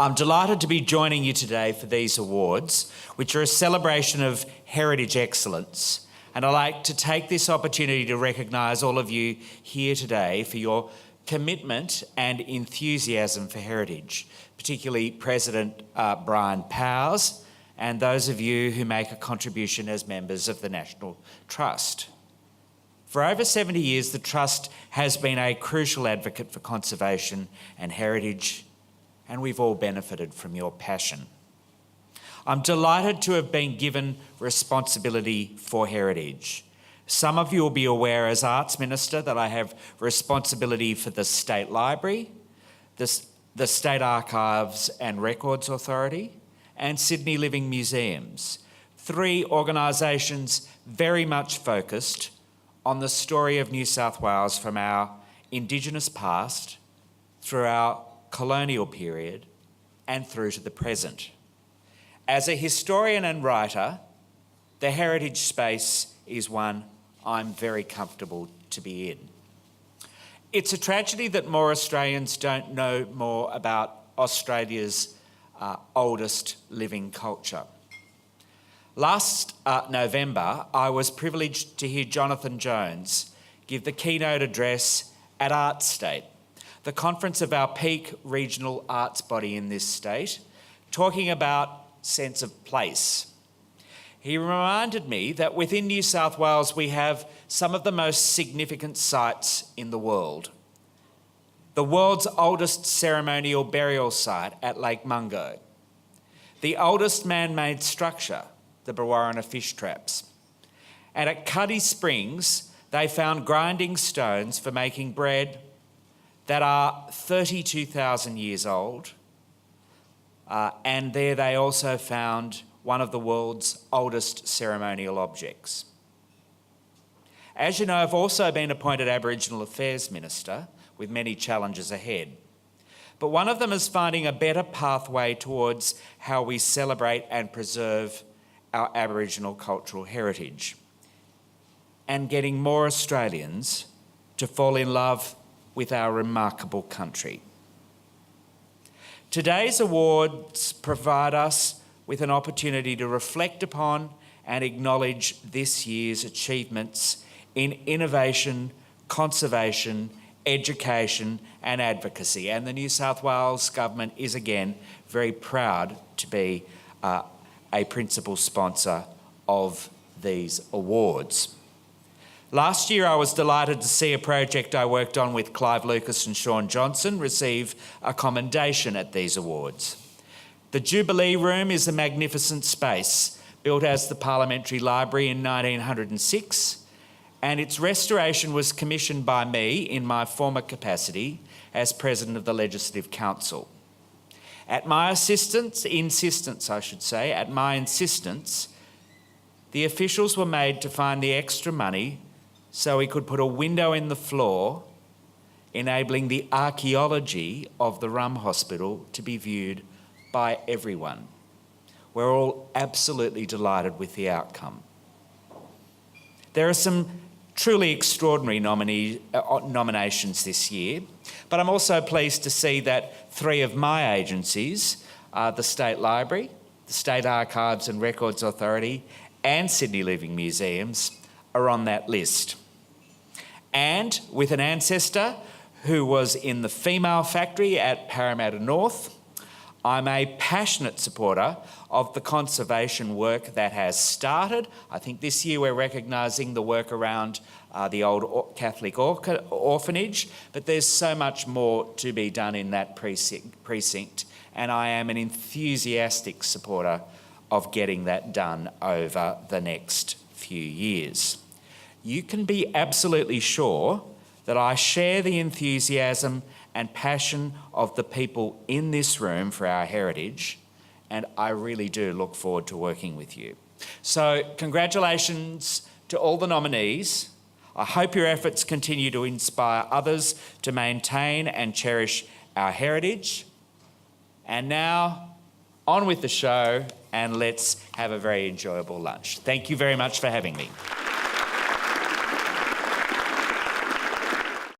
I'm delighted to be joining you today for these awards, which are a celebration of heritage excellence. And I'd like to take this opportunity to recognise all of you here today for your commitment and enthusiasm for heritage, particularly President Brian Powers and those of you who make a contribution as members of the National Trust. For over 70 years, the Trust has been a crucial advocate for conservation and heritage, and we've all benefited from your passion. I'm delighted to have been given responsibility for heritage. Some of you will be aware as Arts Minister that I have responsibility for the State Library, the State Archives and Records Authority, and Sydney Living Museums, three organisations very much focused on the story of New South Wales from our Indigenous past through our colonial period and through to the present. As a historian and writer, the heritage space is one I'm very comfortable to be in. It's a tragedy that more Australians don't know more about Australia's oldest living culture. Last November, I was privileged to hear Jonathan Jones give the keynote address at Arts State, the conference of our peak regional arts body in this state, talking about sense of place. He reminded me that within New South Wales we have some of the most significant sites in the world. The world's oldest ceremonial burial site at Lake Mungo, the oldest man-made structure, the Brewarrina fish traps. And at Cuddy Springs, they found grinding stones for making bread that are 32,000 years old. And there they also found one of the world's oldest ceremonial objects. As you know, I've also been appointed Aboriginal Affairs Minister with many challenges ahead. But one of them is finding a better pathway towards how we celebrate and preserve our Aboriginal cultural heritage and getting more Australians to fall in love with our remarkable country. Today's awards provide us with an opportunity to reflect upon and acknowledge this year's achievements in innovation, conservation, education and advocacy. And the New South Wales Government is again very proud to be a principal sponsor of these awards. Last year, I was delighted to see a project I worked on with Clive Lucas and Sean Johnson receive a commendation at these awards. The Jubilee Room is a magnificent space built as the Parliamentary Library in 1906, and its restoration was commissioned by me in my former capacity as President of the Legislative Council. At my insistence, the officials were made to find the extra money so we could put a window in the floor, enabling the archaeology of the Rum Hospital to be viewed by everyone. We're all absolutely delighted with the outcome. There are some truly extraordinary nominations this year, but I'm also pleased to see that three of my agencies, the State Library, the State Archives and Records Authority and Sydney Living Museums, are on that list. And with an ancestor who was in the female factory at Parramatta North, I'm a passionate supporter of the conservation work that has started. I think this year we're recognising the work around the old Catholic orphanage, but there's so much more to be done in that precinct, and I am an enthusiastic supporter of getting that done over the next few years. You can be absolutely sure that I share the enthusiasm and passion of the people in this room for our heritage, and I really do look forward to working with you. So congratulations to all the nominees. I hope your efforts continue to inspire others to maintain and cherish our heritage. And now, on with the show, and let's have a very enjoyable lunch. Thank you very much for having me.